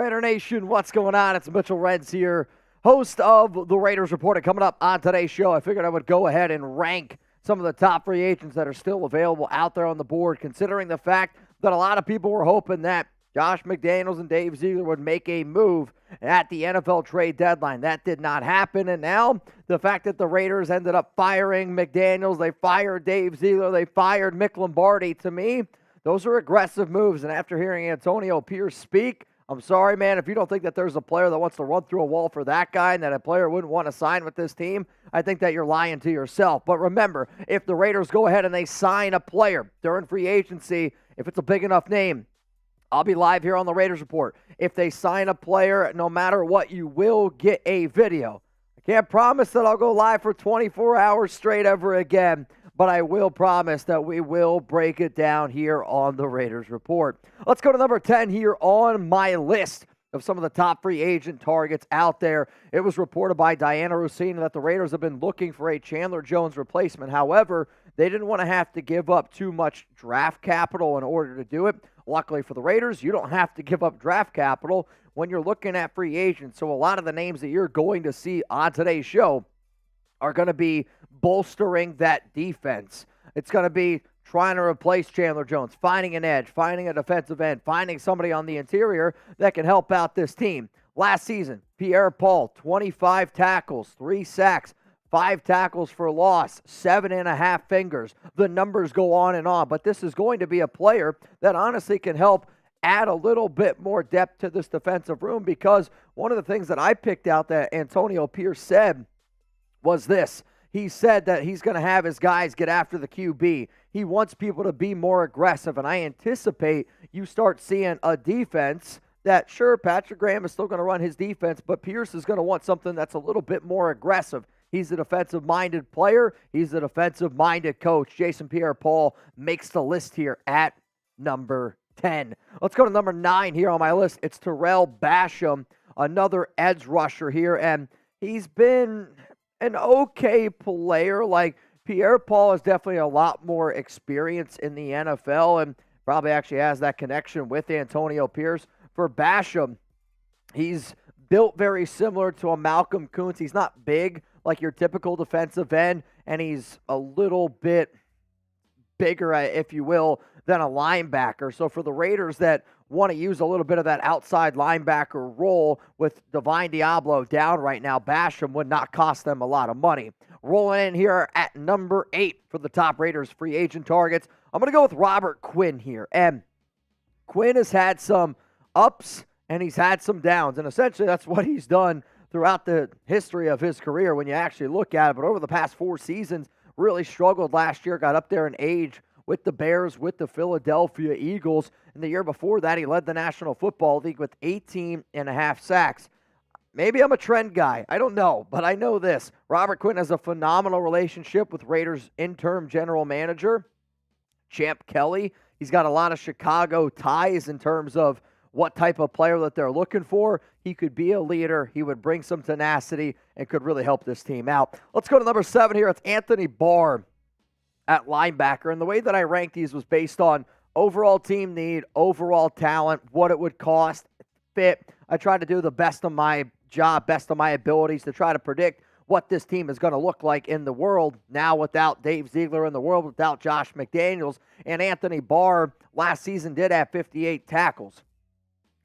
Raider Nation, what's going on? It's Mitchell Reds here, host of the Raiders Report. Coming up on today's show, I figured I would go ahead and rank some of the top free agents that are still available out there on the board, considering the fact that a lot of people were hoping that Josh McDaniels and Dave Ziegler would make a move at the NFL trade deadline. That did not happen, and now the fact that the Raiders ended up firing McDaniels, they fired Dave Ziegler, they fired Mick Lombardi, to me, those are aggressive moves. And after hearing Antonio Pierce speak, I'm sorry, man, if you don't think that there's a player that wants to run through a wall for that guy and that a player wouldn't want to sign with this team, I think that you're lying to yourself. But remember, if the Raiders go ahead and they sign a player during free agency, if it's a big enough name, I'll be live here on the Raiders Report. If they sign a player, no matter what, you will get a video. I can't promise that I'll go live for 24 hours straight ever again, but I will promise that we will break it down here on the Raiders Report. Let's go to number 10 here on my list of some of the top free agent targets out there. It was reported by Diana Rossini that the Raiders have been looking for a Chandler Jones replacement. However, they didn't want to have to give up too much draft capital in order to do it. Luckily for the Raiders, you don't have to give up draft capital when you're looking at free agents. So a lot of the names that you're going to see on today's show are going to be bolstering that defense. It's going to be trying to replace Chandler Jones, finding an edge, finding a defensive end, finding somebody on the interior that can help out this team. Last season, Pierre-Paul, 25 tackles, 3 sacks, 5 tackles for loss, 7.5 fingers. The numbers go on, but this is going to be a player that honestly can help add a little bit more depth to this defensive room, because one of the things that I picked out that Antonio Pierce said was this. He said that he's going to have his guys get after the QB. He wants people to be more aggressive, and I anticipate you start seeing a defense that, sure, Patrick Graham is still going to run his defense, but Pierce is going to want something that's a little bit more aggressive. He's a defensive-minded player. He's a defensive-minded coach. Jason Pierre-Paul makes the list here at number 10. Let's go to number 9 here on my list. It's Tarrell Basham, another edge rusher here, and he's been an okay player. Like, Pierre-Paul has definitely a lot more experience in the NFL and probably actually has that connection with Antonio Pierce. For Basham, he's built very similar to a Malcolm Kuntz. He's not big like your typical defensive end, and he's a little bit bigger, if you will, than a linebacker. So for the Raiders that want to use a little bit of that outside linebacker role with Divine Diablo down right now, Basham would not cost them a lot of money. Rolling in here at number 8 for the top Raiders free agent targets, I'm going to go with Robert Quinn here. And Quinn has had some ups and he's had some downs, and essentially that's what he's done throughout the history of his career when you actually look at it. But over the past 4 seasons, really struggled last year, got up there in age with the Bears, with the Philadelphia Eagles. And the year before that, he led the National Football League with 18.5 sacks. Maybe I'm a trend guy. I don't know, but I know this. Robert Quinn has a phenomenal relationship with Raiders interim general manager, Champ Kelly. He's got a lot of Chicago ties in terms of what type of player that they're looking for. He could be a leader. He would bring some tenacity and could really help this team out. Let's go to number 7 here. It's Anthony Barr at linebacker. And the way that I ranked these was based on overall team need, overall talent, what it would cost, fit. I tried to do the best of my job, best of my abilities to try to predict what this team is going to look like in the world now without Dave Ziegler in the world, without Josh McDaniels. And Anthony Barr last season did have 58 tackles.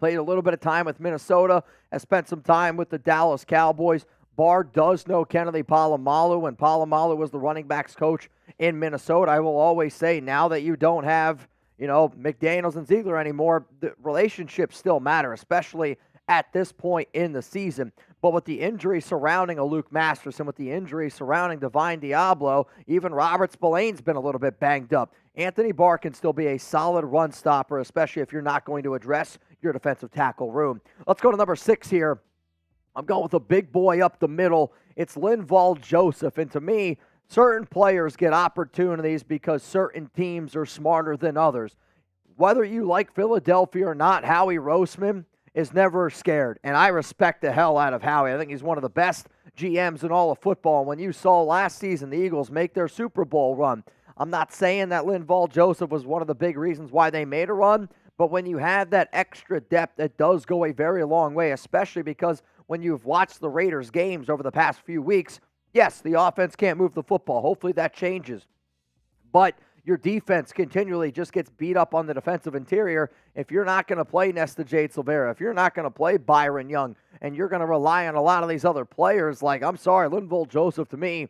Played a little bit of time with Minnesota, has spent some time with the Dallas Cowboys. Barr does know Kennedy Polamalu, and Polamalu was the running backs coach in Minnesota. I will always say, now that you don't have, McDaniels and Ziegler anymore, the relationships still matter, especially at this point in the season. But with the injury surrounding a Luke Masterson, with the injury surrounding Divine Diablo, even Robert Spillane's been a little bit banged up. Anthony Barr can still be a solid run stopper, especially if you're not going to address your defensive tackle room. Let's go to number 6 here. I'm going with a big boy up the middle. It's Linval Joseph. And to me, certain players get opportunities because certain teams are smarter than others. Whether you like Philadelphia or not, Howie Roseman is never scared. And I respect the hell out of Howie. I think he's one of the best GMs in all of football. And when you saw last season the Eagles make their Super Bowl run, I'm not saying that Linval Joseph was one of the big reasons why they made a run, But when you have that extra depth, it does go a very long way, especially because when you've watched the Raiders games over the past few weeks, yes, the offense can't move the football. Hopefully that changes. But your defense continually just gets beat up on the defensive interior. If you're not going to play Nesta Jade Silvera, if you're not going to play Byron Young, and you're going to rely on a lot of these other players, like, I'm sorry, Linval Joseph, to me,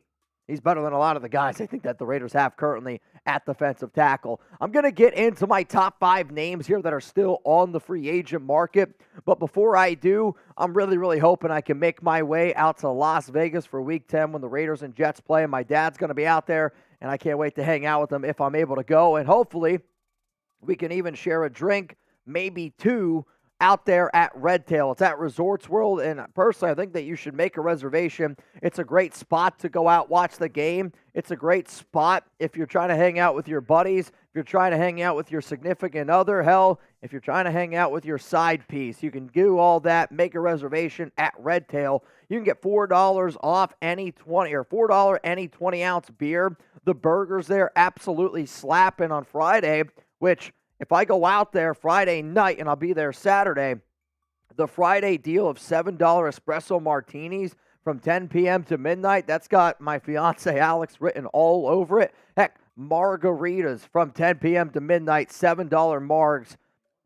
he's better than a lot of the guys I think that the Raiders have currently at defensive tackle. I'm going to get into my top 5 names here that are still on the free agent market. But before I do, I'm really hoping I can make my way out to Las Vegas for Week 10 when the Raiders and Jets play. And my dad's going to be out there, and I can't wait to hang out with him if I'm able to go. And hopefully we can even share a drink, maybe 2, out there at Red Tail. It's at Resorts World, and personally, I think that you should make a reservation. It's a great spot to go out, watch the game. It's a great spot if you're trying to hang out with your buddies, if you're trying to hang out with your significant other, hell, if you're trying to hang out with your side piece. You can do all that, make a reservation at Red Tail. You can get $4 off any 20 or $4 any 20-ounce beer. The burgers there absolutely slapping on Friday, which if I go out there Friday night and I'll be there Saturday, the Friday deal of $7 espresso martinis from 10 p.m. to midnight, that's got my fiance Alex written all over it. Heck, margaritas from 10 p.m. to midnight, $7 margs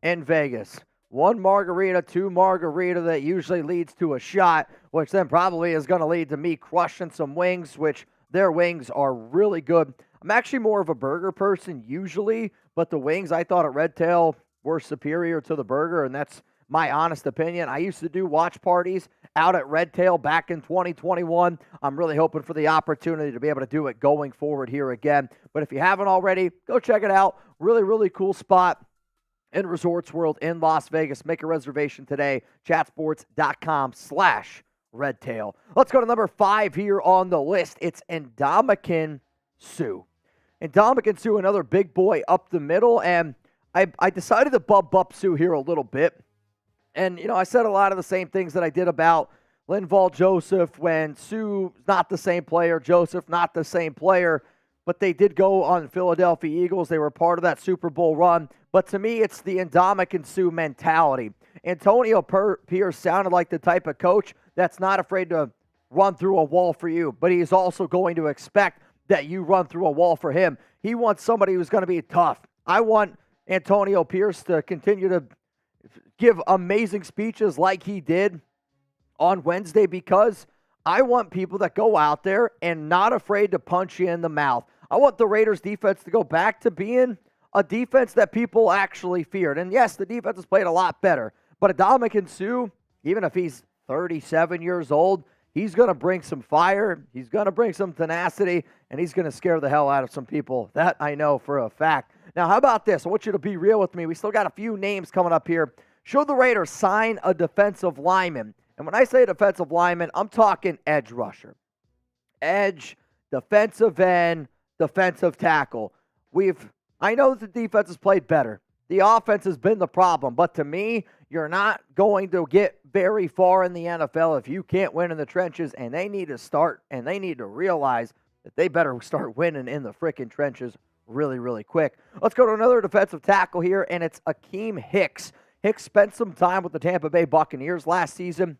in Vegas. 1 margarita, 2 margarita that usually leads to a shot, which then probably is going to lead to me crushing some wings, which their wings are really good. I'm actually more of a burger person usually, but the wings I thought at Red Tail were superior to the burger, and that's my honest opinion. I used to do watch parties out at Red Tail back in 2021. I'm really hoping for the opportunity to be able to do it going forward here again. But if you haven't already, go check it out. Really cool spot in Resorts World in Las Vegas. Make a reservation today, chatsports.com/redtail. Let's go to number 5 here on the list. It's Ndamukong Suh. Ndamukong Suh, another big boy up the middle, and I decided to bump up Suh here a little bit. And, I said a lot of the same things that I did about Linval Joseph when Suh's not the same player, Joseph not the same player, but they did go on Philadelphia Eagles. They were part of that Super Bowl run. But to me, it's the Ndamukong Suh mentality. Antonio Pierce sounded like the type of coach that's not afraid to run through a wall for you, but he's also going to expect that you run through a wall for him. He wants somebody who's going to be tough. I want Antonio Pierce to continue to give amazing speeches like he did on Wednesday, because I want people that go out there and not afraid to punch you in the mouth. I want the Raiders defense to go back to being a defense that people actually feared. And yes, the defense has played a lot better, but Ndamukong Suh, even if he's 37 years old, he's going to bring some fire, he's going to bring some tenacity, and he's going to scare the hell out of some people. That I know for a fact. Now, how about this? I want you to be real with me. We still got a few names coming up here. Should the Raiders sign a defensive lineman? And when I say defensive lineman, I'm talking edge rusher. Edge, defensive end, defensive tackle. I know that the defense has played better. The offense has been the problem. But to me, you're not going to get very far in the NFL if you can't win in the trenches, and they need to start, and they need to realize that they better start winning in the freaking trenches really quick. Let's go to another defensive tackle here, and it's Akiem Hicks. Hicks spent some time with the Tampa Bay Buccaneers last season.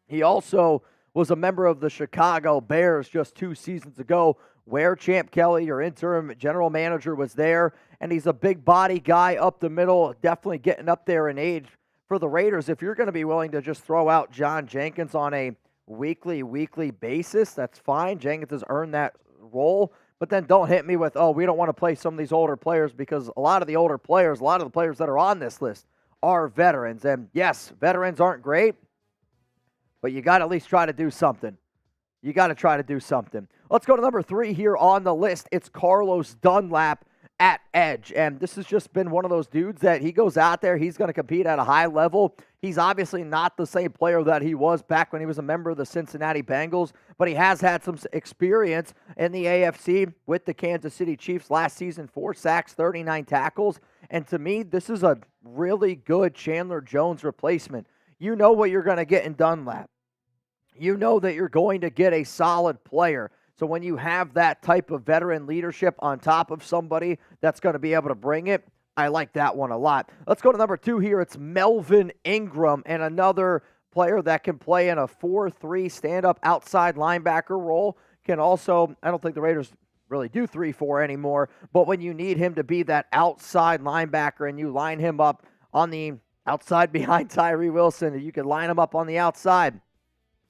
He also was a member of the Chicago Bears just 2 seasons ago, where Champ Kelly, your interim general manager, was there. And he's a big body guy up the middle, definitely getting up there in age. For the Raiders, if you're going to be willing to just throw out John Jenkins on a weekly basis, that's fine. Jenkins has earned that role. But then don't hit me with, we don't want to play some of these older players, because a lot of the players that are on this list are veterans. And yes, veterans aren't great, but you got to at least try to do something. Let's go to number 3 here on the list. It's Carlos Dunlap at edge. And this has just been one of those dudes that he goes out there, he's going to compete at a high level. He's obviously not the same player that he was back when he was a member of the Cincinnati Bengals, but he has had some experience in the AFC with the Kansas City Chiefs last season. 4 sacks, 39 tackles. And to me, this is a really good Chandler Jones replacement. You know what you're going to get in Dunlap. You know that you're going to get a solid player. So when you have that type of veteran leadership on top of somebody that's going to be able to bring it, I like that one a lot. Let's go to number 2 here. It's Melvin Ingram, and another player that can play in a 4-3 stand-up outside linebacker role. Can also, I don't think the Raiders really do 3-4 anymore, but when you need him to be that outside linebacker and you line him up on the outside behind Tyree Wilson, you can line him up on the outside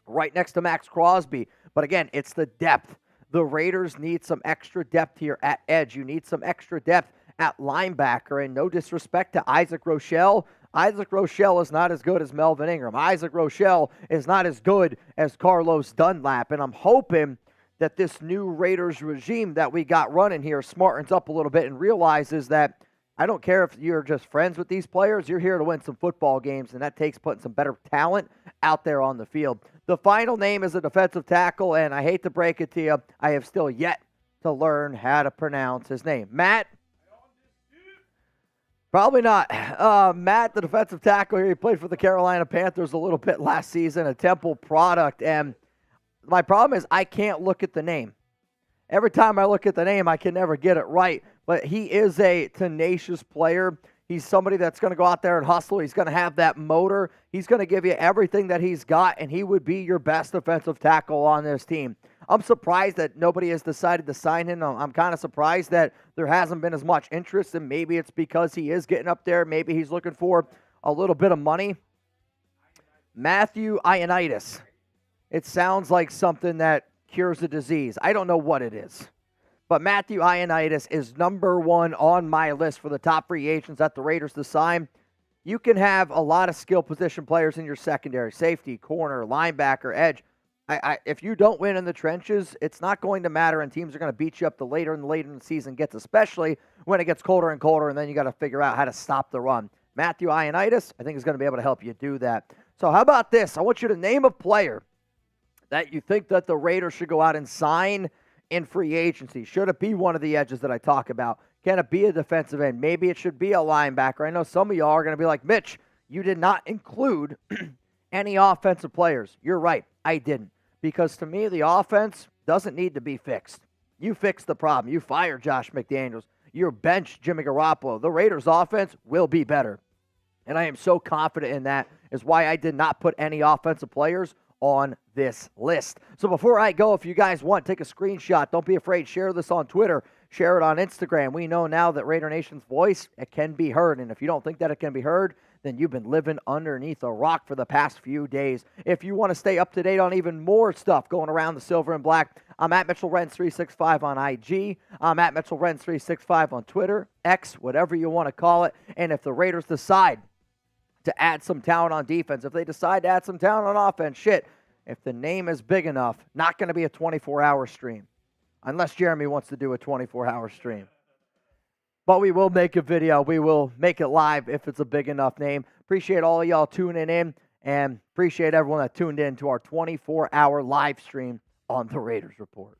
right next to Max Crosby. But again, it's the depth. The Raiders need some extra depth here at edge. You need some extra depth at linebacker, and no disrespect to Isaac Rochelle. Isaac Rochelle is not as good as Melvin Ingram. Isaac Rochelle is not as good as Carlos Dunlap, and I'm hoping that this new Raiders regime that we got running here smartens up a little bit and realizes that I don't care if you're just friends with these players, you're here to win some football games, and that takes putting some better talent out there on the field. The final name is a defensive tackle, and I hate to break it to you, I have still yet to learn how to pronounce his name. Matt? Probably not. Matt, the defensive tackle here, he played for the Carolina Panthers a little bit last season, a Temple product, and my problem is I can't look at the name. Every time I look at the name, I can never get it right. But he is a tenacious player. He's somebody that's going to go out there and hustle. He's going to have that motor. He's going to give you everything that he's got, and he would be your best defensive tackle on this team. I'm surprised that nobody has decided to sign him. I'm kind of surprised that there hasn't been as much interest, and maybe it's because he is getting up there. Maybe he's looking for a little bit of money. Matthew Ioannidis. It sounds like something that cures a disease. I don't know what it is. But Matthew Ioannidis is number 1 on my list for the top free agents that the Raiders to sign. You can have a lot of skill position players in your secondary, safety, corner, linebacker, edge. If you don't win in the trenches, it's not going to matter, and teams are going to beat you up the later and later in the season gets, especially when it gets colder and colder, and then you got to figure out how to stop the run. Matthew Ioannidis, I think, is going to be able to help you do that. So how about this? I want you to name a player that you think that the Raiders should go out and sign in free agency. Should it be one of the edges that I talk about? Can it be a defensive end? Maybe it should be a linebacker. I know some of y'all are going to be like, Mitch, you did not include any offensive players. You're right, I didn't. Because to me, the offense doesn't need to be fixed. You fix the problem. You fire Josh McDaniels. You bench Jimmy Garoppolo. The Raiders' offense will be better. And I am so confident in that, is why I did not put any offensive players on this list. So before I go, if you guys want, take a screenshot. Don't be afraid. Share this on Twitter. Share it on Instagram. We know now that Raider Nation's voice, it can be heard. And if you don't think that it can be heard, then you've been living underneath a rock for the past few days. If you want to stay up to date on even more stuff going around the silver and black, I'm at MitchellRens365 on IG. I'm at MitchellRens365 on Twitter, X, whatever you want to call it. And if the Raiders decide to add some talent on defense, if they decide to add some talent on offense, if the name is big enough, not going to be a 24-hour stream. Unless Jeremy wants to do a 24-hour stream. But we will make a video. We will make it live if it's a big enough name. Appreciate all of y'all tuning in, and appreciate everyone that tuned in to our 24-hour live stream on the Raiders Report.